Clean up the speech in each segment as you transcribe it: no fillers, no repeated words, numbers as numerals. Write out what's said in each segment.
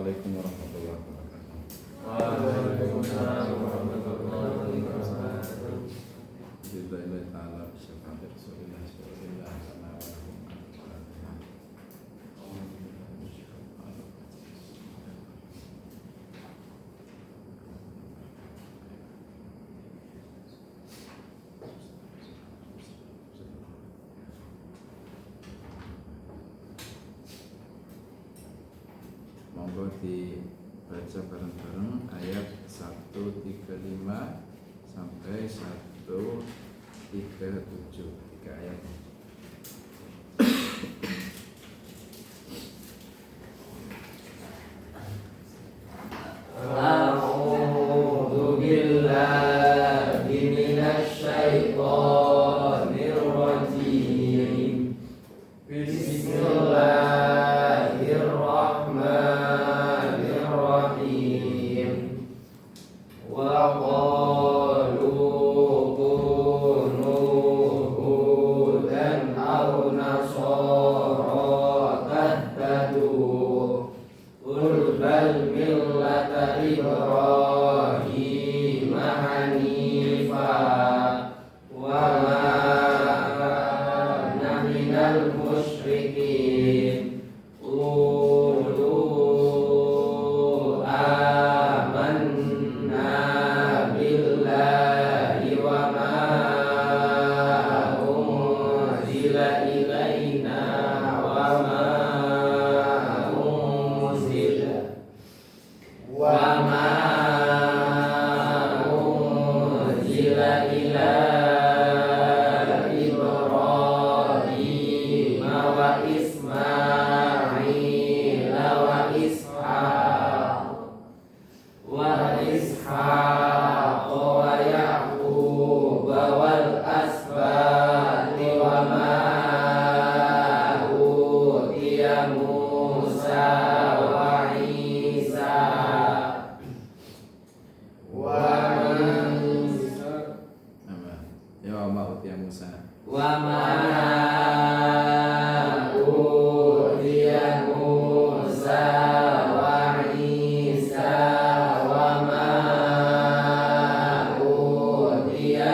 Assalamualaikum warahmatullahi wabarakatuh. Waalaikumsalam warahmatullahi wabarakatuh. Bismillahirrahmanirrahim. Ta'ala bisyafaati Rasulillah sallallahu alaihi wasallam. Monggo dibaca bareng-bareng ayat 135 sampai 137, 3 ayat. A'udzu billahi minasy syaithanir rajim. Bismillahirrahmanirrahim. Wa qalu kunu hudan aw nasara tahtadu. Qul bal millata Ibrahim hanifa wa ma ana minal musyrikin. Qulu amanna billahi wa ma unzila ilaina wa ma unzila ila Ibrahim wa Ismail wa Ishaq wa Yaqub wal asbati wa ma utiya Musa wa Isa Ya wa ma utiya Musa. wa ma utiya Musa wa Isa wa ma utiya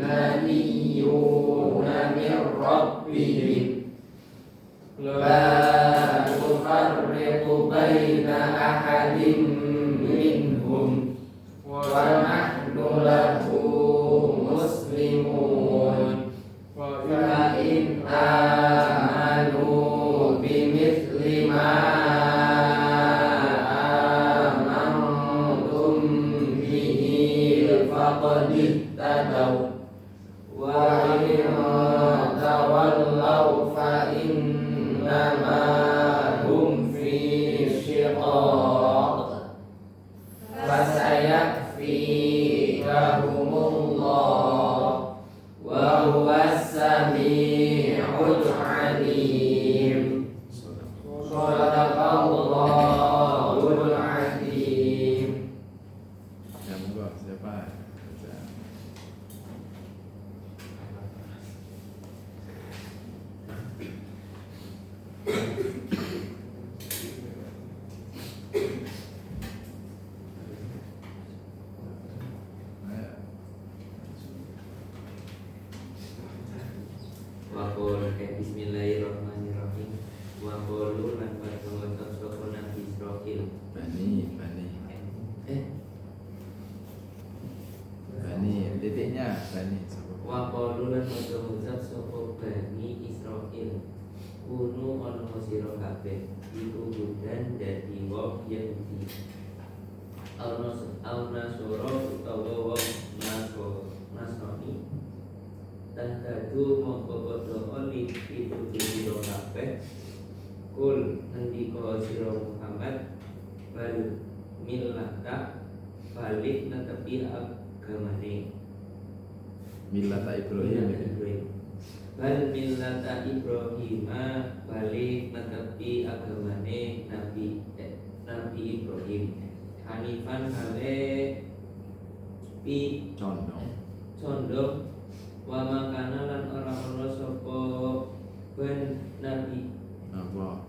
nabiyyuna min rabbihim la nufarriqu baina ahadin minhum wa nahnu lahu muslimun. Fa in amanu bimithli ma amantum bihi faqad ihtadaw wa in tawallaw fa innama hum fi shiqaq fasayakfikahumullah wa huwas sami'ul alim. Shadaqallahul azim. Ya monggo siapa? Baca. Wa qul bismillahirrahmanirrahim. Wa qulu lan padha sapa Nabi Israil. Bani titiknya bani. Wa qulu lan padha ngucap sapa Bani Israil. Kunu ana sira kabeh iku hudan dadi wong Yahudi. Auna sura utawa wong Nasrani. Tahtadu mongko padha oli pitutur sira kabeh. Kul ngendika sira Muhammad bal millata balik netepi agamane Millata Ibrahim. bal millata Ibrahim balik netepi agamane Nabi Ibrahim hanifan hale pi condong wa makana lan ora sapa ben Nabi Apa?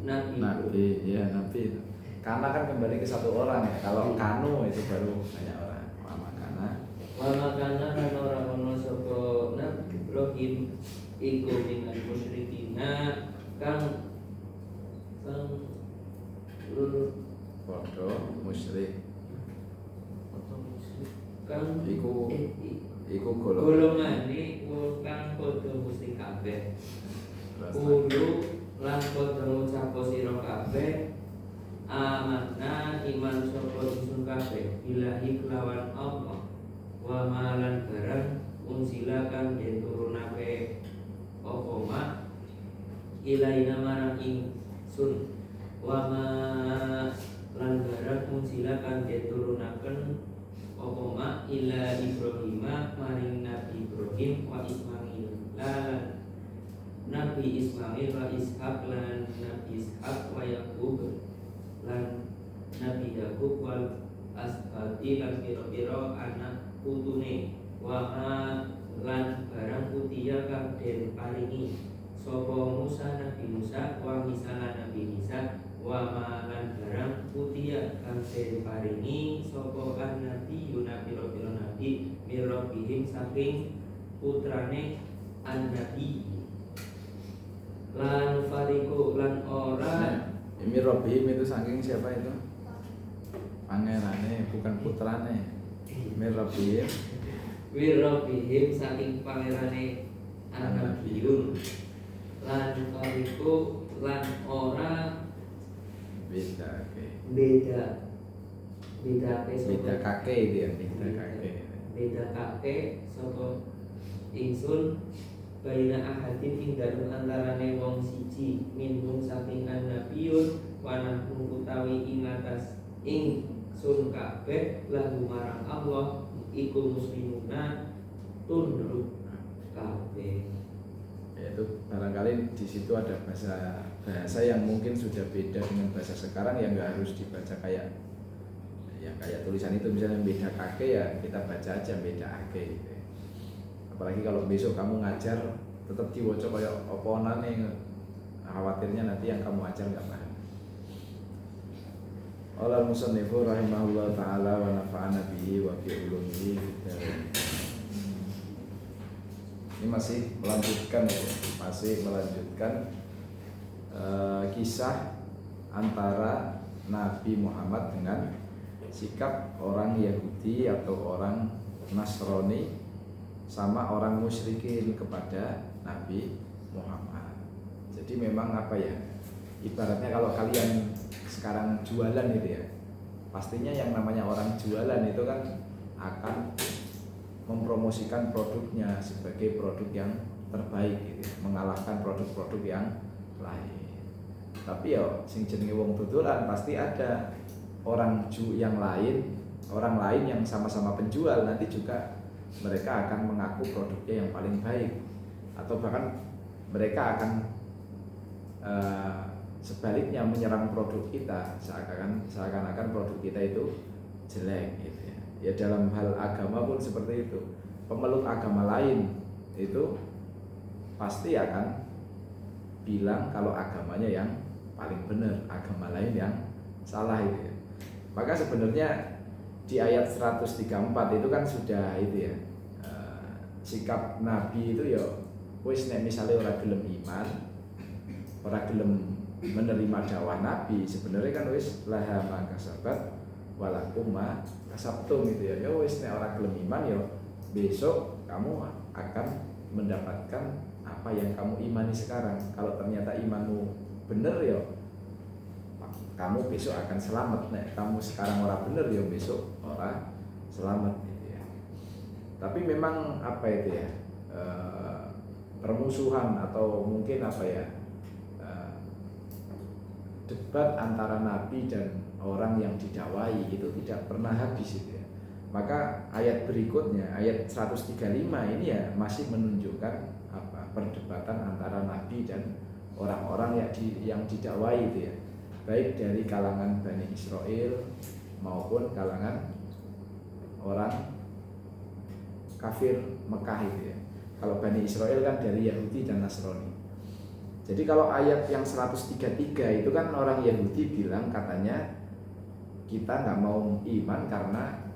Nabi, ya Nabi itu. Karena kan kembali ke satu orang ya. Kalau kanu itu baru banyak orang. Lama karena wa makana kan ora ono sapa Nabi Ibrahim iku minal musyrikina kang bodoh musyrik. kang Iku golongane wong kang padha musyrik kabeh. Kulo lan padha ngucap sira kabeh amanna iman sapa ingsun kabeh billahi kelawan Allah wa malan barang unsila kang den turunake apa mak ilaina marang ingsun wa ma lan barang unsila kang den turunaken apa mak ila Ibrahim maring Nabi Ibrahim wa Ismail lan Nabi Ismail wa Ishak lan Nabi Ishak wa Yakub lan Nabi Yakub wal asbati lan pira-pira anak putune wa lan barang utiya kang den paringi sapa Musa Nabi Musa wa Isa lan Nabi Isa wa lan barang utiya kang den paringi sapa Nabi Yuna pira-pira nabi mirabihim saking putrane an-nabi lan fariku lan ora Ini Robim itu saking siapa itu? Pangerane bukan putrane. Ini Robim wirabihim saking pangerane an-nabiyun lan fariku lan ora beda ke. beda Beda kakek dia, beda kakek. beda kakek sapa ingsun baina ahadin ing dalem antarane wong siji minhum saking annabiyun wa nahnu utawi ing atas ingsun kabeh lahu marang Allah iku muslimuna tunduk kabeh. Yaitu barangkali di situ ada bahasa yang mungkin sudah beda dengan bahasa sekarang yang nggak harus dibaca kayak tulisan itu, misalnya beda kakek ya kita baca aja beda ake gitu. Apalagi kalau besok kamu ngajar tetap diwoco kayak oponan nih, khawatirnya nanti yang kamu ajar nggak paham. Allah musannifu rahimahullah ta'ala wa nafa'ana bihi wa bi ulumihi. Ini masih melanjutkan kisah antara Nabi Muhammad dengan sikap orang Yahudi atau orang Nasrani sama orang musyrikin kepada Nabi Muhammad. Jadi memang apa ya, ibaratnya kalau kalian sekarang jualan gitu ya, pastinya yang namanya orang jualan itu kan akan mempromosikan produknya sebagai produk yang terbaik gitu, mengalahkan produk-produk yang lain. Tapi ya sing jenenge wong tutulan pasti ada orang lain yang sama-sama penjual, nanti juga mereka akan mengaku produknya yang paling baik, atau bahkan mereka akan sebaliknya menyerang produk kita seakan-akan produk kita itu jelek gitu ya. Ya dalam hal agama pun seperti itu. Pemeluk agama lain itu pasti akan bilang kalau agamanya yang paling benar, agama lain yang salah itu ya. Maka sebenarnya di ayat 134 itu kan sudah itu ya, sikap Nabi itu ya wis nek misale ora gelem iman, ora gelem menerima dakwah Nabi, sebenarnya kan wis laha ma kasabat walakum ma kasabtum gitu ya. Ya wis nek ora gelem iman ya besok kamu akan mendapatkan apa yang kamu imani sekarang. Kalau ternyata imanmu bener ya kamu besok akan selamat. Nek kamu sekarang ora bener ya besok ora selamat gitu ya. Tapi memang apa itu ya, permusuhan atau mungkin apa ya, debat antara Nabi dan orang yang didakwai itu tidak pernah habis itu ya. Maka ayat berikutnya, ayat 135 ini ya masih menunjukkan apa, perdebatan antara Nabi dan orang-orang yang didakwai itu ya, baik dari kalangan Bani Israel maupun kalangan orang kafir Mekah itu ya. Kalau Bani Israel kan dari Yahudi dan Nasrani. Jadi kalau ayat yang 133 itu kan orang Yahudi bilang katanya kita nggak mau iman karena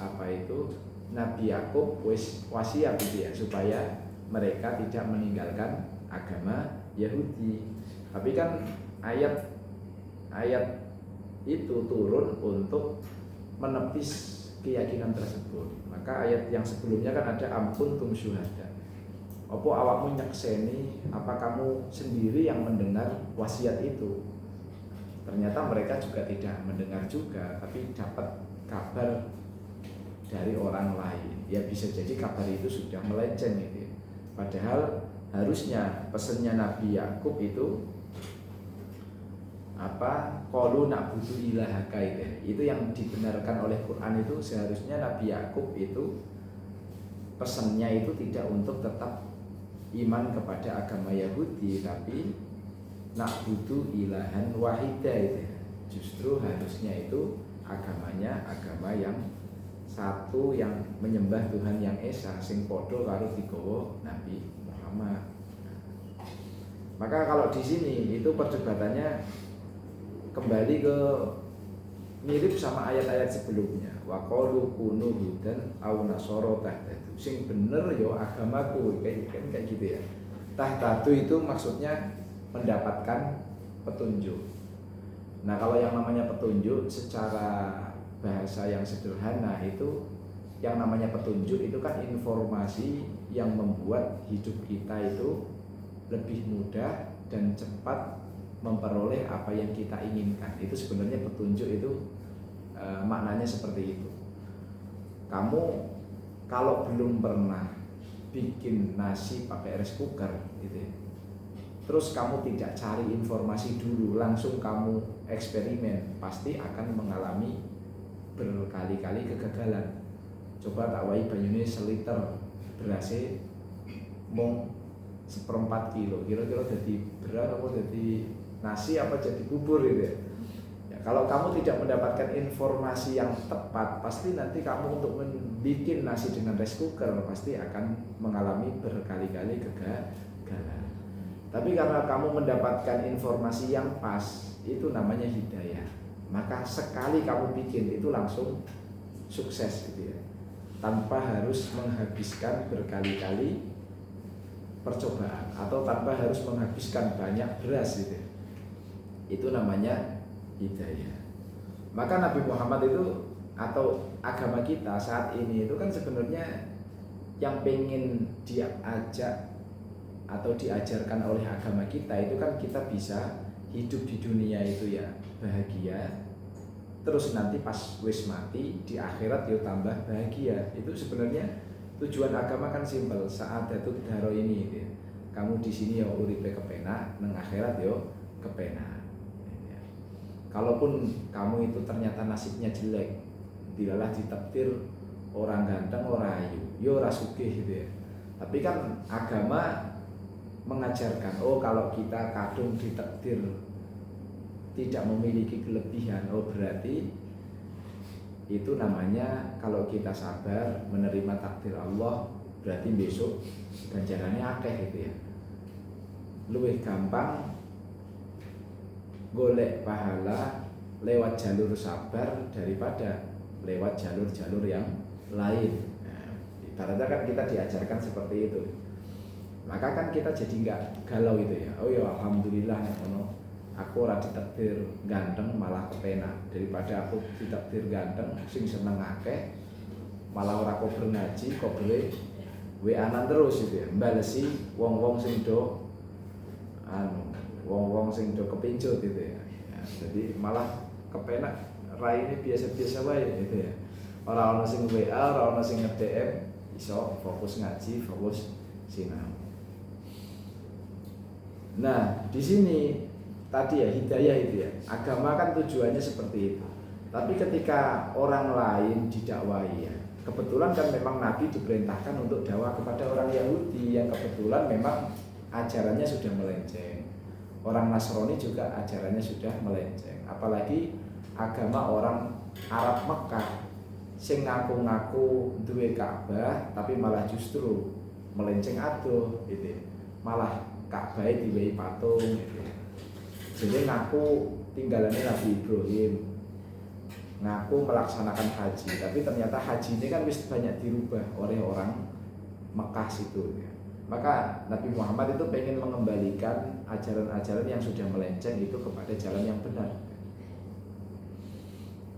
apa itu Nabi Yakub wasiat gitu ya supaya mereka tidak meninggalkan agama Yahudi. Tapi kan ayat itu turun untuk menepis keyakinan tersebut. Maka ayat yang sebelumnya kan ada ampun tum syuhada. Apa awakmu nyakseni, apa kamu sendiri yang mendengar wasiat itu? Ternyata mereka juga tidak mendengar juga, tapi dapat kabar dari orang lain. Ya bisa jadi kabar itu sudah melenceng gitu. Padahal harusnya pesannya Nabi Yakub itu apa? Qalu na'budu ilahaka itu yang dibenarkan oleh Quran itu seharusnya Nabi Yakub itu pesannya itu tidak untuk tetap iman kepada agama Yahudi, tapi na'budu ilahan wahida itu. Justru harusnya itu agamanya agama yang satu yang menyembah Tuhan yang esa sing podo karo digawa Nabi Muhammad. Maka kalau di sini itu perdebatannya kembali ke mirip sama ayat-ayat sebelumnya. Wa qalu kunu hudan aw nasara tahtadu. Sing bener yo agamaku kayak gitu ya. Tahtadu itu maksudnya mendapatkan petunjuk. Nah, kalau yang namanya petunjuk secara bahasa yang sederhana itu yang namanya petunjuk itu kan informasi yang membuat hidup kita itu lebih mudah dan cepat memperoleh apa yang kita inginkan. Itu sebenarnya petunjuk itu maknanya seperti itu. Kamu kalau belum pernah bikin nasi pakai rice cooker gitu ya, terus kamu tidak cari informasi dulu, langsung kamu eksperimen, pasti akan mengalami berkali-kali kegagalan. Coba tak wae banyune seliter berasnya mung 1/4 kilo, kira-kira jadi beras apa jadi nasi apa jadi bubur gitu ya. Kalau kamu tidak mendapatkan informasi yang tepat, pasti nanti kamu untuk membuat nasi dengan rice cooker pasti akan mengalami berkali-kali kegagalan. Tapi karena kamu mendapatkan informasi yang pas, itu namanya hidayah. Maka sekali kamu bikin itu langsung sukses gitu ya. Tanpa harus menghabiskan berkali-kali percobaan atau tanpa harus menghabiskan banyak beras gitu ya. Itu namanya hidayah. Maka Nabi Muhammad itu atau agama kita saat ini itu kan sebenarnya yang pengen diajak atau diajarkan oleh agama kita itu kan kita bisa hidup di dunia itu ya bahagia, terus nanti pas wis mati di akhirat yo tambah bahagia. Itu sebenarnya tujuan agama kan simpel, sa'adatul daro ini gitu ya. Kamu di sini ya uripe kepenak, nang akhirat yo kepenak. Kalaupun kamu itu ternyata nasibnya jelek, dilalah ditakdir orang ganteng, orang ayu, yo ora sugih gitu ya. Tapi kan agama mengajarkan, oh kalau kita kadung ditakdir tidak memiliki kelebihan, oh berarti itu namanya kalau kita sabar menerima takdir Allah, berarti besok ganjarannya akeh gitu ya. Luwih gampang golek pahala lewat jalur sabar daripada lewat jalur-jalur yang lain. Nah, ibaratnya kan kita diajarkan seperti itu. Maka kan kita jadi nggak galau itu ya. Oh ya alhamdulillah aku ora ditakdir ganteng malah kepenak, daripada aku ditakdir ganteng sing seneng akeh malah ora kober ngaji, kobere WA-an terus gitu ya. Mbalesi wong-wong sing do wong-wong sing do kepincut gitu ya. Jadi malah kepenak raine biasa-biasa wae gitu ya. Ora ono sing WA, ora ono sing nge-DM, iso fokus ngaji, fokus sinau. Nah, di sini tadi ya hidayah itu ya. Agama kan tujuannya seperti itu. Tapi ketika orang lain didakwai ya, kebetulan kan memang Nabi diperintahkan untuk dakwah kepada orang Yahudi yang kebetulan memang ajarannya sudah melenceng. Orang Nasrani juga ajarannya sudah melenceng. Apalagi agama orang Arab Mekah sing ngaku-ngaku duwe Ka'bah tapi malah justru melenceng adoh gitu. Malah Ka'bah diwehi patung gitu. Jadi ngaku tinggalannya Nabi Ibrahim, ngaku melaksanakan haji, tapi ternyata haji ini kan wis banyak dirubah oleh orang Mekah situ ya. Maka Nabi Muhammad itu pengen mengembalikan ajaran-ajaran yang sudah melenceng itu kepada jalan yang benar.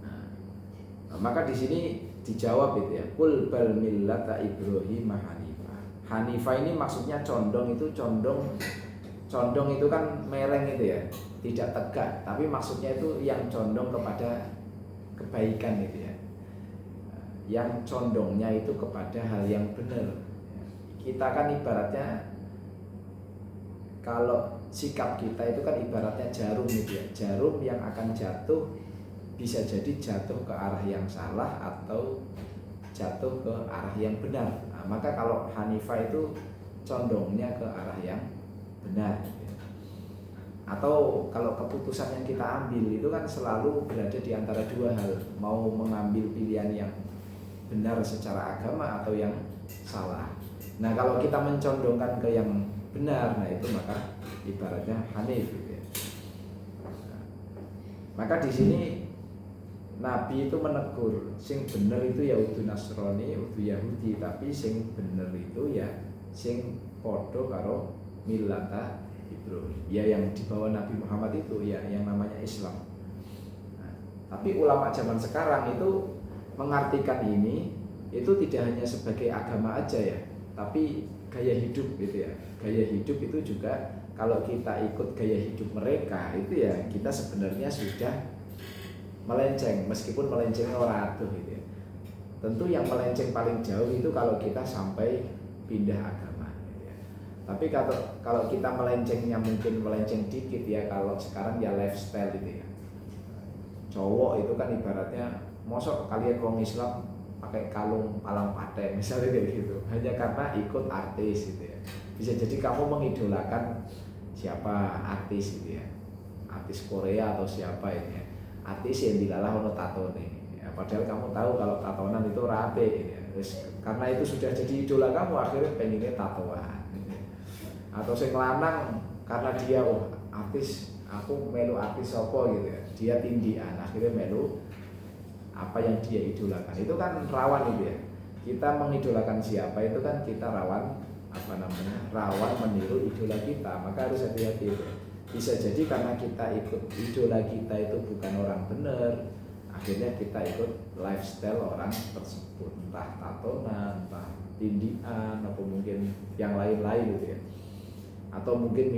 Nah, maka di sini dijawab itu ya, kul bal millata Ibrahim hanifah. Hanifah ini maksudnya condong itu kan mereng itu ya, tidak tegak, tapi maksudnya itu yang condong kepada kebaikan itu ya, yang condongnya itu kepada hal yang benar. Kita kan ibaratnya, kalau sikap kita itu kan ibaratnya jarum gitu ya, jarum yang akan jatuh bisa jadi jatuh ke arah yang salah atau jatuh ke arah yang benar. Nah, maka kalau Hanifah itu condongnya ke arah yang benar gitu. Atau kalau keputusan yang kita ambil itu kan selalu berada di antara dua hal, mau mengambil pilihan yang benar secara agama atau yang salah. Nah kalau kita mencondongkan ke yang benar, nah itu maka ibaratnya Hanif gitu ya. Nah, maka di sini Nabi itu menegur, sing bener itu ya udu Nasrani, udu Yahudi, tapi sing bener itu ya sing podo karo millata Ibrahim, ya yang dibawa Nabi Muhammad itu ya yang namanya Islam. Nah, tapi ulama zaman sekarang itu mengartikan ini itu tidak hanya sebagai agama aja ya, tapi gaya hidup gitu ya. Gaya hidup itu juga kalau kita ikut gaya hidup mereka itu ya kita sebenarnya sudah melenceng, meskipun melencengnya orang atuh gitu ya. Tentu yang melenceng paling jauh itu kalau kita sampai pindah agama gitu ya. Tapi kalau kita melencengnya mungkin melenceng dikit ya, kalau sekarang ya lifestyle gitu ya. Cowok itu kan ibaratnya mosok kalian wong Islam pakai kalung palang patek misalnya kayak gitu, hanya karena ikut artis gitu ya. Bisa jadi kamu mengidolakan siapa artis gitu ya, artis Korea atau siapa ini ya, artis yang dilalah ono tato nih ya, padahal kamu tahu kalau tatonan itu rapi gitu ya. Terus karena itu sudah jadi idola kamu, akhirnya pengennya tatoan gitu ya. Atau sing lanang karena dia artis, aku melu artis sopo gitu ya, dia tindian, akhirnya melu apa yang dia idolakan. Itu kan rawan itu ya, kita mengidolakan siapa itu kan kita rawan rawan meniru idola kita. Maka harus hati-hati itu. Bisa jadi karena kita ikut idola kita itu bukan orang benar, akhirnya kita ikut lifestyle orang tersebut, entah tatonan, entah tindian, atau mungkin yang lain-lain gitu ya. Atau mungkin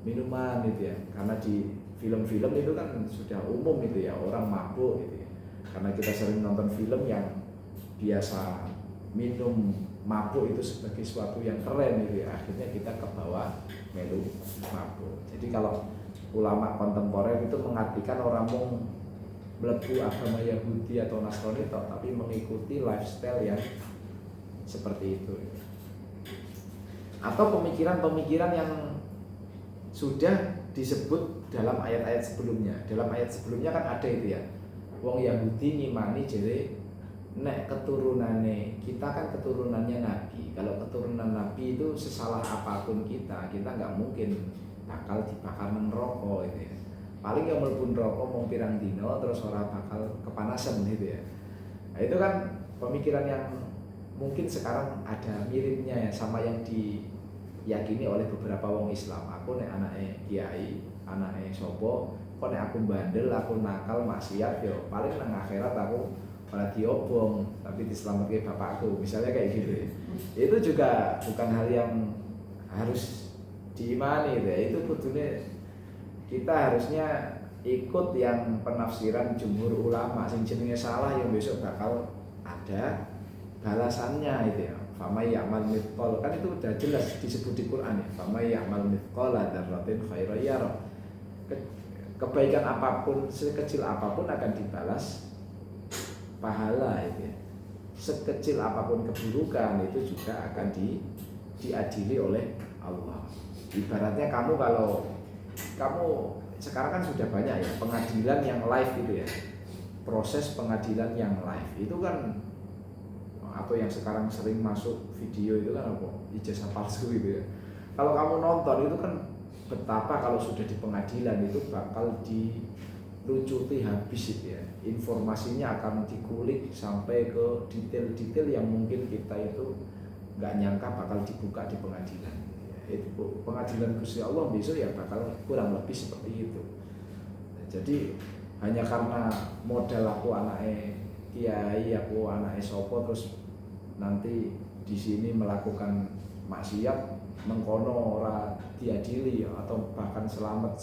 minuman gitu ya, karena di film-film itu kan sudah umum gitu ya, orang mabuk gitu ya. Karena kita sering nonton film yang biasa minum mabuk itu sebagai sesuatu yang keren gitu ya, akhirnya kita kebawa melu mabuk. Jadi kalau ulama kontemporer itu mengartikan orang mau mlebu agama Yahudi atau Nasrani tapi mengikuti lifestyle yang seperti itu. Atau pemikiran-pemikiran yang sudah disebut dalam ayat-ayat sebelumnya. Dalam ayat sebelumnya kan ada itu ya, wong Yahudi ngimani jadi nek keturunannya kita kan keturunannya Nabi. Kalau keturunan Nabi itu sesalah apapun kita nggak mungkin bakal dibakar neraka gitu ya. Paling yang mlebu neraka mau pirang dino terus ora bakal kepanasan gitu ya. Nah, itu kan pemikiran yang mungkin sekarang ada miripnya ya sama yang diyakini oleh beberapa wong Islam. Aku nek anake kiai, anake sopo, kok nek aku bandel, aku nakal, maksiat yo paling nang akhirat aku malah diobong tapi diselamatkan bapakku, misalnya kayak gitu ya. Itu juga bukan hal yang harus diimani ya. Itu kudune kita harusnya ikut yang penafsiran jumhur ulama, sing jenenge salah yang besok bakal ada balasannya itu ya. Fama ya'mal mithqal, kan itu udah jelas disebut di Quran ya. Fama ya'mal mithqala dzarratin khairan yarah. Kebaikan apapun, sekecil apapun akan dibalas pahala itu ya. Sekecil apapun keburukan itu juga akan diadili oleh Allah. Ibaratnya kamu kalau kamu sekarang kan sudah banyak ya pengadilan yang live gitu ya. Proses pengadilan yang live itu kan, atau yang sekarang sering masuk video itu kan apa? Ijazah palsu gitu ya. kalau kamu nonton itu kan betapa kalau sudah di pengadilan itu bakal dilucuti habis itu ya. Informasinya akan dikulik sampai ke detail-detail yang mungkin kita itu nggak nyangka bakal dibuka di pengadilan. Itu pengadilan Gusti Allah besok ya bakal kurang lebih seperti itu. Jadi hanya karena modal aku anaknya kiai, aku anaknya sopo, terus nanti di sini melakukan maksiat mengkono ora diadili atau bahkan selamat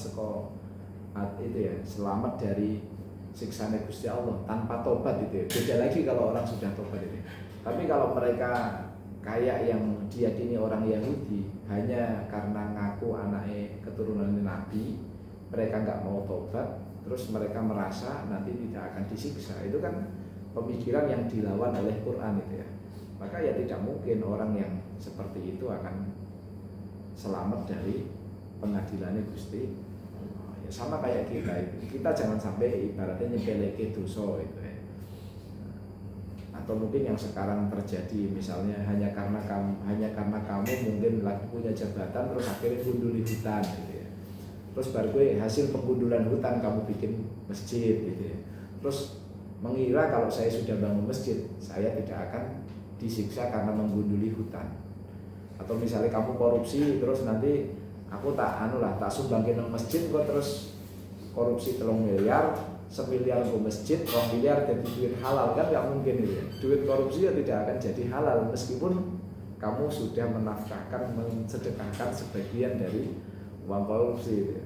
itu ya, selamat dari siksanya Gusti Allah tanpa tobat itu ya. Beda lagi kalau orang sudah tobat itu. Tapi kalau mereka kayak yang diyakini orang Yahudi hanya karena ngaku anaknya keturunan Nabi, mereka nggak mau tobat, terus mereka merasa nanti tidak akan disiksa. Itu kan pemikiran yang dilawan oleh Quran itu ya. Maka ya tidak mungkin orang yang seperti itu akan selamat dari pengadilannya Gusti. Ya sama kayak kita itu. Kita jangan sampai ibaratnya nyepeleke dosa itu ya. Atau mungkin yang sekarang terjadi misalnya hanya karena kamu mungkin lagi punya jabatan terus akhirnya gunduli hutan gitu ya. Terus baru hasil penggundulan hutan kamu bikin masjid gitu ya. Terus mengira kalau saya sudah bangun masjid, saya tidak akan disiksa karena menggunduli hutan. Atau misalnya kamu korupsi terus nanti aku tak sumbangin nang masjid kok terus korupsi 3 miliar, 1 miliar ke masjid, 2 miliar jadi duit halal, kan nggak mungkin itu ya. Duit korupsi ya tidak akan jadi halal meskipun kamu sudah menafkahkan, mensedekahkan sebagian dari uang korupsi itu ya.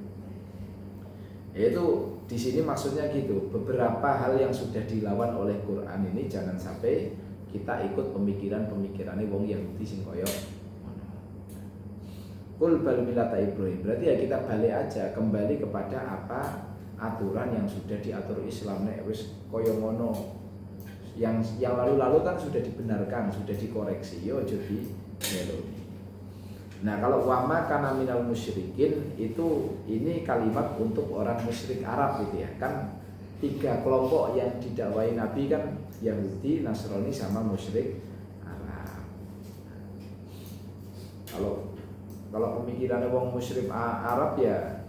Yaitu di sini maksudnya gitu, beberapa hal yang sudah dilawan oleh Quran ini jangan sampai kita ikut pemikiran-pemikirannya wong Yahudi sing koyo Qul bal millata Ibrahim. Berarti ya kita balik aja kembali kepada apa aturan yang sudah diatur Islam nek wis koyo ngono. Yang lalu-lalu kan sudah dibenarkan, sudah dikoreksi. Yo aja di meloni. Nah, kalau wama kana minal musyrikin itu ini kalimat untuk orang musyrik Arab gitu ya. Kan 3 kelompok yang didakwai Nabi kan Yahudi, Nasrani sama musyrik Arab. Kalau pemikirannya wong musyrik Arab ya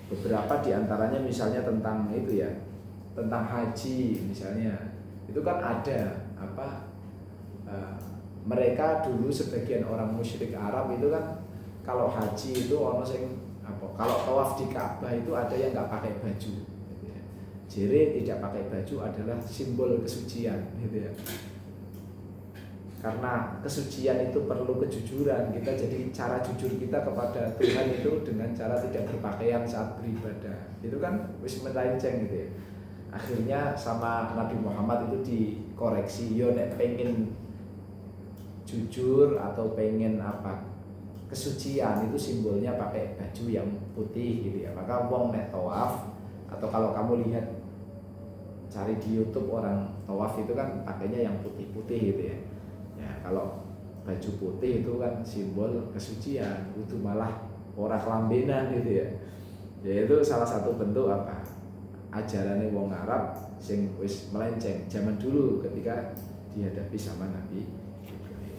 beberapa diantaranya misalnya tentang itu ya, tentang haji misalnya, itu kan ada mereka dulu sebagian orang musyrik Arab itu kan kalau haji itu orang sing kalau tawaf di Ka'bah itu ada yang nggak pakai baju. Jadi tidak pakai baju adalah simbol kesucian gitu ya. Karena kesucian itu perlu kejujuran, kita jadi cara jujur kita kepada Tuhan itu dengan cara tidak berpakaian saat beribadah. Itu kan wis melenceng gitu ya. Akhirnya sama Nabi Muhammad itu dikoreksi, yo nek pengen jujur atau pengen kesucian itu simbolnya pakai baju yang putih gitu ya. Maka wong nek tawaf atau kalau kamu lihat cari di YouTube orang tawaf itu kan pakainya yang putih-putih gitu ya. Ya, kalau baju putih itu kan simbol kesucian, itu malah ora kelambenan gitu ya. Ya itu salah satu bentuk ajarannya wong Arab sing wis melenceng zaman dulu ketika dihadapi sama Nabi Ibrahim.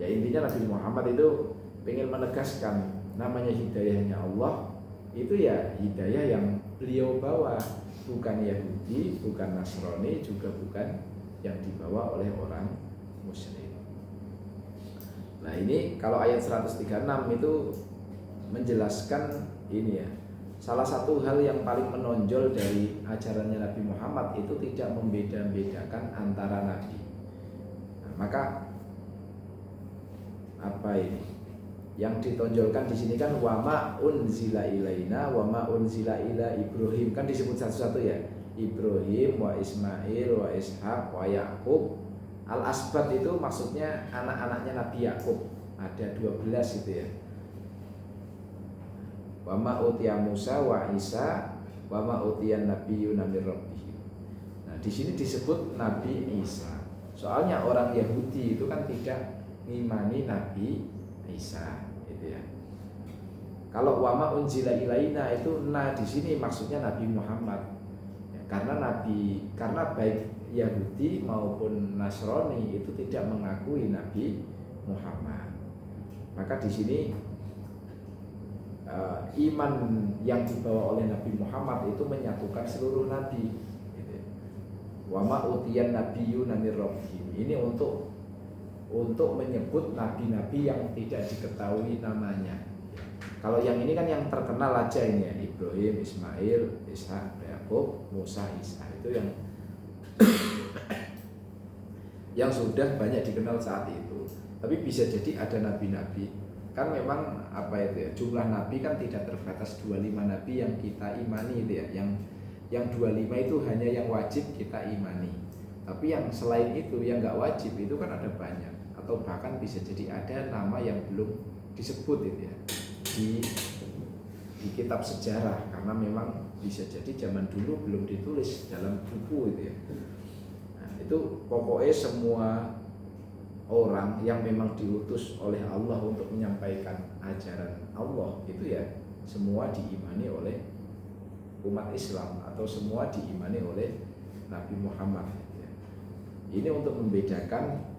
Ya intinya Nabi Muhammad itu pengen menegaskan namanya hidayahnya Allah itu ya hidayah yang beliau bawa, bukan Yahudi, bukan Nasrani, juga bukan yang dibawa oleh orang musyrik. Nah ini kalau ayat 136 itu menjelaskan ini ya, salah satu hal yang paling menonjol dari ajarannya Nabi Muhammad itu tidak membeda-bedakan antara nabi. Nah, maka apa ini yang ditonjolkan di sini kan wama unzila ilaina wama unzila ila Ibrahim, kan disebut satu-satu ya, Ibrahim wa Ismail wa Ishaq wa Yaqub. Al-Asbat itu maksudnya anak-anaknya Nabi Yakub, ada 12 itu ya. Wa ma utiya Musa wa Isa wa ma utiyan nabiyyuna mir rabbih. Nah, di sini disebut Nabi Isa. Soalnya orang Yahudi itu kan tidak ngimani Nabi Isa gitu ya. Kalau wa ma unzila ilaina itu di sini maksudnya Nabi Muhammad. Ya, karena baik Yahudi maupun Nasrani itu tidak mengakui Nabi Muhammad. Maka di sini iman yang dibawa oleh Nabi Muhammad itu menyatukan seluruh nabi. Gitu. Wa ma utiyan nabiyyuna mir rabbihim. Ini untuk menyebut nabi-nabi yang tidak diketahui namanya. Kalau yang ini kan yang terkenal aja ini ya, Ibrahim, Ismail, Ishak, Yakub, Musa, Isa, itu yang sudah banyak dikenal saat itu. Tapi bisa jadi ada nabi-nabi, kan memang apa itu ya, jumlah nabi kan tidak terbatas 25 nabi yang kita imani itu ya. Yang 25 itu hanya yang wajib kita imani. Tapi yang selain itu yang nggak wajib itu kan ada banyak, atau bahkan bisa jadi ada nama yang belum disebut itu ya di kitab sejarah, karena memang bisa jadi zaman dulu belum ditulis dalam buku itu ya. Nah, itu pokoknya semua orang yang memang diutus oleh Allah untuk menyampaikan ajaran Allah itu ya semua diimani oleh umat Islam atau semua diimani oleh Nabi Muhammad. Ini untuk membedakan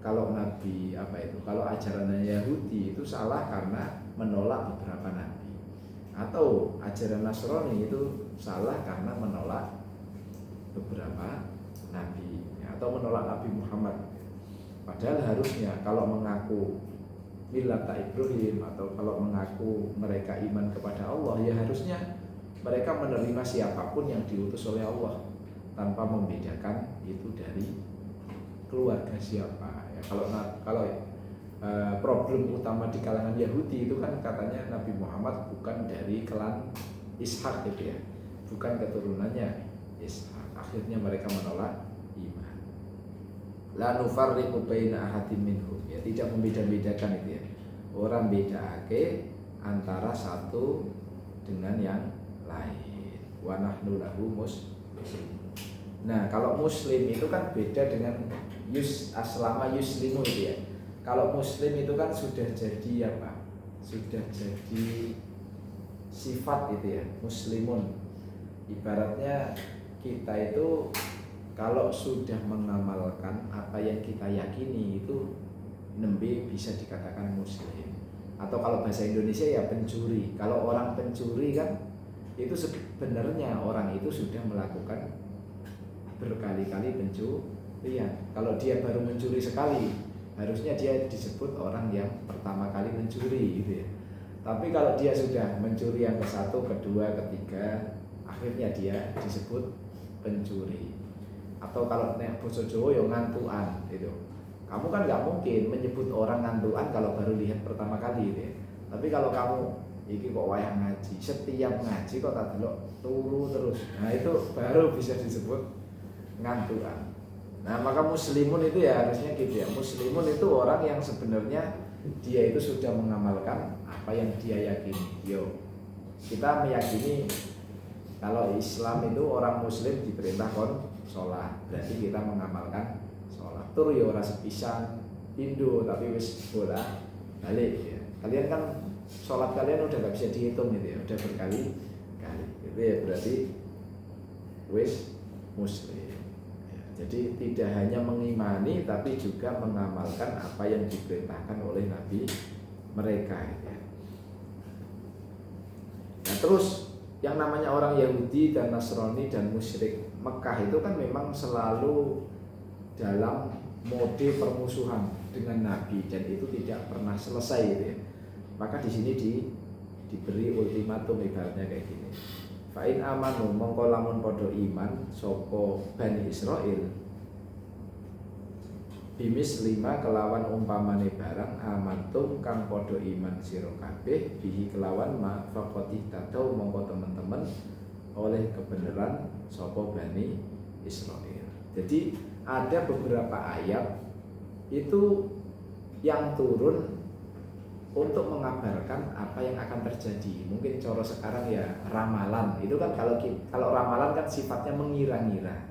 kalau Nabi kalau ajaran Yahudi itu salah karena menolak beberapa nabi, atau ajaran Nasrani itu salah karena menolak beberapa nabi atau menolak Nabi Muhammad. Padahal harusnya kalau mengaku millata Ibrahim atau kalau mengaku mereka iman kepada Allah, ya harusnya mereka menerima siapapun yang diutus oleh Allah tanpa membedakan itu dari keluarga siapa. Ya, kalau problem utama di kalangan Yahudi itu kan katanya Nabi Muhammad bukan dari klan Ishak gitu ya, bukan keturunannya Ishak. Akhirnya mereka menolak iman. La nufarriqu baina ahadin minhum, ya tidak membeda-bedakan itu ya. Orang bedake antara satu dengan yang lain. Wa nahnu lahu muslimun. Nah, kalau muslim itu kan beda dengan aslama yuslimu itu ya. Kalau muslim itu kan sudah jadi apa? Sudah jadi sifat itu ya, muslimun. Ibaratnya kita itu kalau sudah mengamalkan apa yang kita yakini itu nembe bisa dikatakan muslim. Atau kalau bahasa Indonesia ya pencuri. Kalau orang pencuri kan itu sebenarnya orang itu sudah melakukan berkali-kali pencurian. Kalau dia baru mencuri sekali, harusnya dia disebut orang yang pertama kali mencuri gitu ya. Tapi kalau dia sudah mencuri yang ke-1, ke-2, ke-3, akhirnya dia disebut pencuri. Atau kalau nek basa Jawa ya ngantukan gitu. Kamu kan nggak mungkin menyebut orang ngantukan kalau baru lihat pertama kali gitu ya. Tapi kalau kamu iki kok wayah ngaji, setiap ngaji kok tak delok turu terus. Nah, itu baru bisa disebut ngantukan. Nah, maka muslimun itu ya harusnya gitu ya. Muslimun itu orang yang sebenarnya dia itu sudah mengamalkan apa yang dia yakini. Yo, kita meyakini kalau Islam itu orang muslim diperintah sholat, berarti kita mengamalkan sholat. Tur ya ora sepisan Indo tapi wis bola balik ya. Kalian kan sholat kalian udah gak bisa dihitung gitu ya, udah berkali-kali. Itu ya berarti wis muslim. Jadi tidak hanya mengimani tapi juga mengamalkan apa yang diperintahkan oleh Nabi mereka ya. Nah, terus yang namanya orang Yahudi dan Nasrani dan musyrik Mekah itu kan memang selalu dalam mode permusuhan dengan Nabi dan itu tidak pernah selesai gitu ya. Maka di sini diberi ultimatum ibaratnya kayak gini. Fa'in amanu mongko lamun podo iman sapa Bani Israil bimis 5 kelawan umpamane barang amantum kang podo iman sira kabeh bihi kelawan ma faqati tadau mongko teman-teman oleh kebenaran sapa Bani Israil. Jadi ada beberapa ayat itu yang turun untuk mengabarkan apa yang akan terjadi. Mungkin cara sekarang ya ramalan. Itu kan kalau ramalan kan sifatnya mengira-ngira.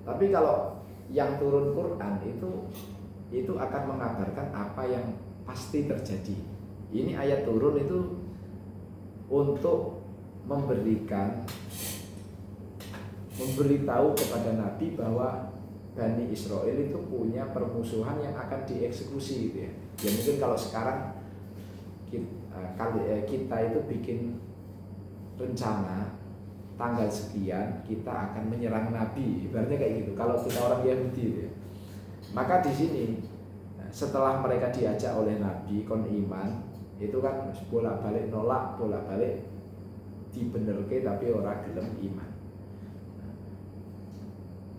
Tapi kalau yang turun Quran itu akan mengabarkan apa yang pasti terjadi. Ini ayat turun itu untuk memberitahu kepada Nabi bahwa Bani Israel itu punya permusuhan yang akan dieksekusi gitu ya. Ya mungkin kalau sekarang kita itu bikin rencana tanggal sekian kita akan menyerang Nabi, ibaratnya kayak gitu. Kalau kita orang Yahudi itu ya. Maka di sini setelah mereka diajak oleh Nabi kon iman, itu kan bolak-balik nolak, bolak-balik dibenerke tapi orang gelem iman.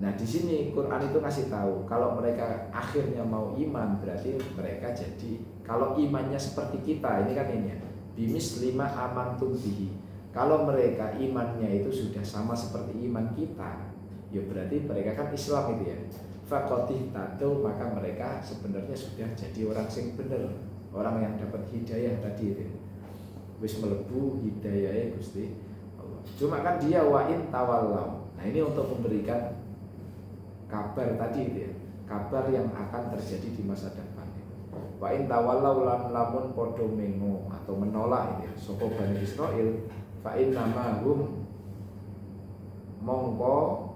Nah di sini Quran itu ngasih tahu kalau mereka akhirnya mau iman berarti mereka jadi, kalau imannya seperti kita ini kan ini ya, bimis lima amantum bihi. Kalau mereka imannya itu sudah sama seperti iman kita, ya berarti mereka kan Islam itu ya. Faqatih tadu, maka mereka sebenarnya sudah jadi orang sing bener, orang yang dapat hidayah tadi itu. Wis melebu hidayahnya Gusti Allah. Cuma kan dia wa'in tawallau. Nah ini untuk memberikan kabar tadi itu ya, kabar yang akan terjadi di masa depan. Wa'in tawallau lamun podo mengo atau menolak itu ya, sapa Bani Israil, fa'in namahum mongko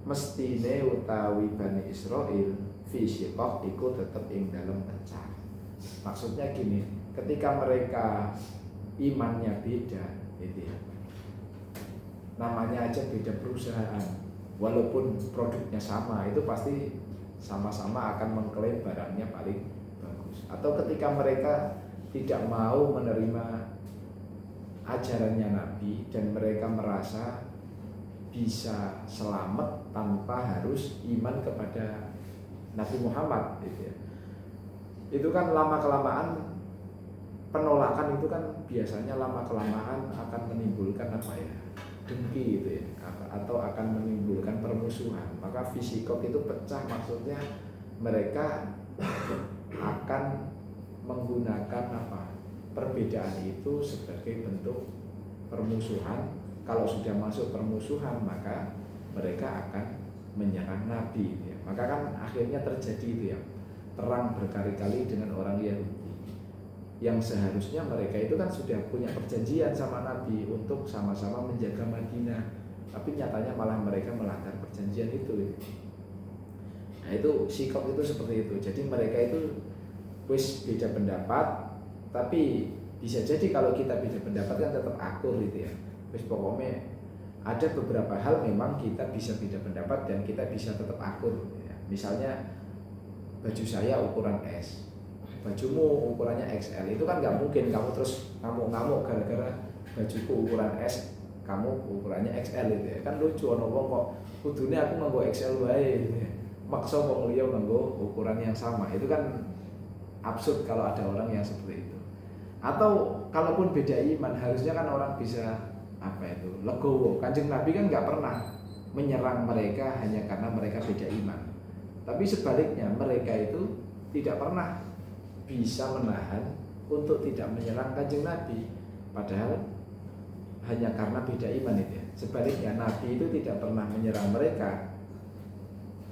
mestine utawi Bani Israil fi syiqaq iku tetep ing dalam pecah. Maksudnya gini, ketika mereka imannya beda gitu ya, namanya aja beda perusahaan, walaupun produknya sama, itu pasti sama-sama akan mengklaim barangnya paling bagus. Atau ketika mereka tidak mau menerima ajarannya Nabi dan mereka merasa bisa selamat tanpa harus iman kepada Nabi Muhammad gitu ya. Itu kan lama-kelamaan penolakan itu kan biasanya lama-kelamaan akan menimbulkan apa ya, dengki gitu ya, atau akan menimbulkan permusuhan. Maka fisikok itu pecah, maksudnya mereka akan menggunakan apa, perbedaan itu sebagai bentuk permusuhan. Kalau sudah masuk permusuhan maka mereka akan menyerang Nabi ya. Maka kan akhirnya terjadi itu ya, perang berkali-kali dengan orang Yahudi yang seharusnya mereka itu kan sudah punya perjanjian sama Nabi untuk sama-sama menjaga Madinah, tapi nyatanya malah mereka melanggar perjanjian itu. Nah itu sikap itu seperti itu. Jadi mereka itu wis beda pendapat, tapi bisa jadi kalau kita beda pendapat kan tetap akur gitu ya. Wis pokoknya ada beberapa hal memang kita bisa beda pendapat dan kita bisa tetap akur ya. Misalnya baju saya ukuran S, bajumu ukurannya XL, itu kan nggak mungkin kamu terus ngamuk-ngamuk gara-gara bajuku ukuran S, kamu ukurannya XL itu ya. Kan lucu ono wong kok kudune aku nganggo XL wae gitu ya. Maksa wong liya nganggo ukuran yang sama. Itu kan absurd kalau ada orang yang seperti itu. Atau kalaupun beda iman, harusnya kan orang bisa apa itu, legowo. Kanjeng Nabi kan nggak pernah menyerang mereka hanya karena mereka beda iman. Tapi sebaliknya mereka itu tidak pernah bisa menahan untuk tidak menyerang Kanjeng Nabi, padahal hanya karena beda iman itu ya. Sebaliknya Nabi itu tidak pernah menyerang mereka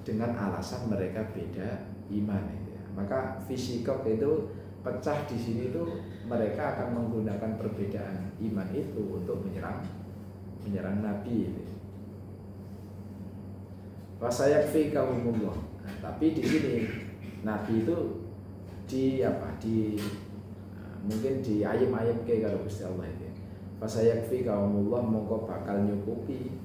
dengan alasan mereka beda iman itu ya. Maka fisikok itu pecah di sini itu mereka akan menggunakan perbedaan iman itu untuk menyerang Nabi itu. Wasayakfi kaumullah. Nah, tapi di sini Nabi itu mungkin di ayam-ayam ke kalau Gusti Allah itu. Fasayakfi kaumullah mongko bakal nyukupi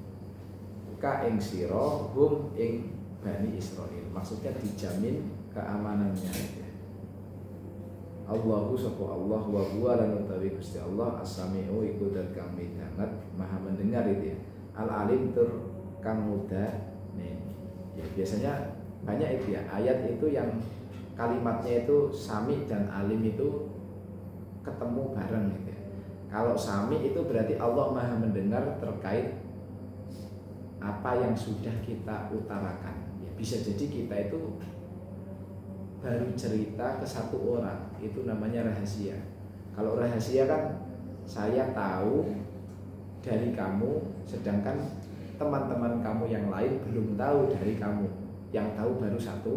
ka ing sira hum ing Bani Israil. Maksudnya dijamin keamanannya itu. Allahu sapa Allah wa huwa lan utawi Gusti Allah as-sami'u iku dat kang midanget maha mendengar itu ya. Al-alim tur kang muda nih. Ya biasanya banyak itu ya ayat itu yang kalimatnya itu sami dan alim itu ketemu bareng gitu ya. Kalau sami itu berarti Allah maha mendengar terkait apa yang sudah kita utarakan. Ya, bisa jadi kita itu baru cerita ke satu orang, itu namanya rahasia. Kalau rahasia kan saya tahu dari kamu, sedangkan teman-teman kamu yang lain belum tahu dari kamu. Yang tahu baru satu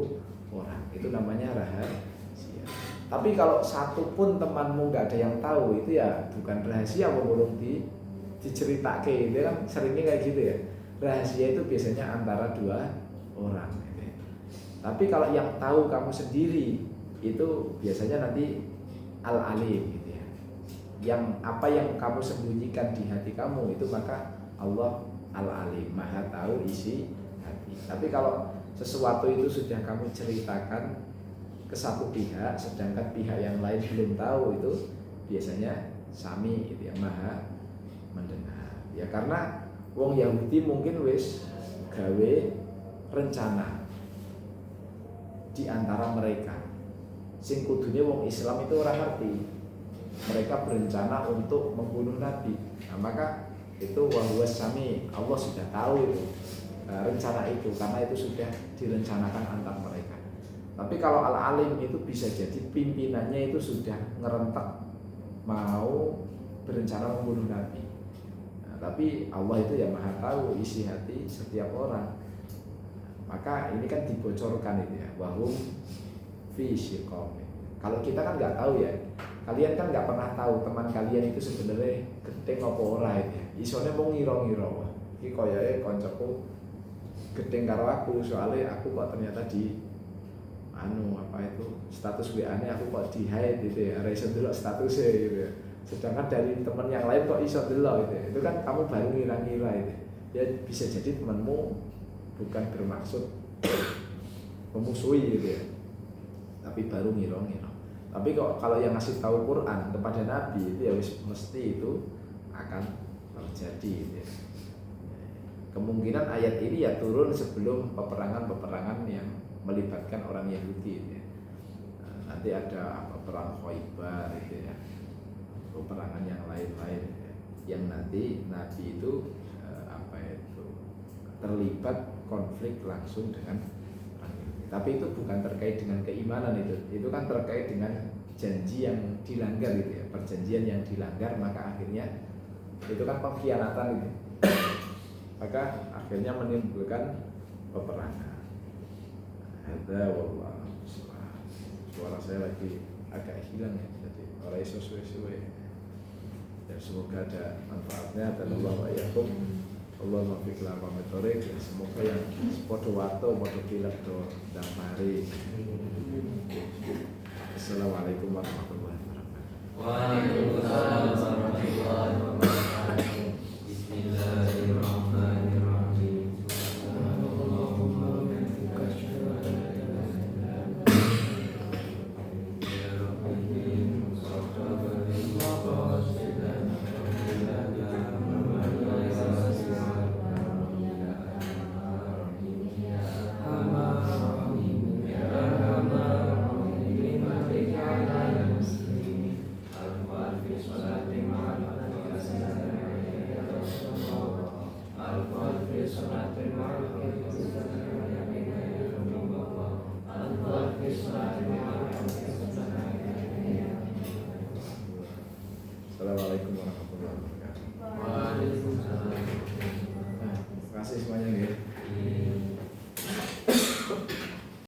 orang, itu namanya rahasia. Tapi kalau satu pun temanmu nggak ada yang tahu, itu ya bukan rahasia, belum diceritake. Itu kan seringnya kayak gitu ya. Rahasia itu biasanya antara dua orang. Tapi kalau yang tahu kamu sendiri itu biasanya nanti al-alim gitu ya. yang apa yang kamu sembunyikan di hati kamu itu, maka Allah Al-Alim, Maha tahu isi hati. Tapi kalau sesuatu itu sudah kamu ceritakan ke satu pihak, sedangkan pihak yang lain belum tahu, itu biasanya Sami, itu yang Maha mendengar. Ya karena wong Yahudi mungkin wis gawe rencana di antara mereka. Sing kudune wong Islam itu orang ngerti. Mereka berencana untuk membunuh Nabi. Nah, maka itu wahwa Sami, Allah sudah tahu itu rencana itu, karena itu sudah direncanakan antar mereka. Tapi kalau Al-Alim itu bisa jadi pimpinannya itu sudah ngerentak mau berencana membunuh Nabi. Nah, tapi Allah itu ya Maha tahu isi hati setiap orang. Maka ini kan dibocorkan itu ya, wahum fi syiqaq. Kalau kita kan nggak tahu ya, kalian kan nggak pernah tahu teman kalian itu sebenarnya gedeng apa ora itu ya. Isone mau ngiro-ngiro, iki koyoke koncoku gedeng karo aku, soalnya aku kok ternyata di apa itu status WA-nya aku kok di hide gitu ya, ora iso delok statusnya gitu ya. Sedangkan dari teman yang lain kok iso delok gitu ya. Itu kan kamu baru ngira-ngira itu. Ya bisa jadi temanmu bukan bermaksud memusuhi gitu ya, tapi baru ngira-ngira. Tapi kok kalau yang ngasih tahu Quran kepada Nabi itu ya mesti itu akan terjadi gitu ya. Kemungkinan ayat ini ya turun sebelum peperangan yang melibatkan orang Yahudi gitu ya. Nah, nanti ada perang Khaybar gitu ya, peperangan yang lain-lain gitu ya, yang nanti Nabi itu terlibat konflik langsung dengan orang Yahudi. Tapi itu bukan terkait dengan keimanan, itu kan terkait dengan janji yang dilanggar gitu ya, perjanjian yang dilanggar, maka akhirnya itu kan pengkhianatan gitu. Maka akhirnya menimbulkan peperangan. Ada wallah, suara saya lagi agak hilang ya, jadi orang iso suwe-suwe. Ya semoga ada manfaatnya dan Allah wa'yakum. Allah mafiq lama metorik. Semoga yang podo wato, podo pilek do damari. Assalamualaikum warahmatullahi wabarakatuh. Waalaikumsalam warahmatullahi wabarakatuh. Bismillahirrahmanirrahim. Assalamualaikum warahmatullahi wabarakatuh. Waalaikumsalam. Terima kasih semuanya ya.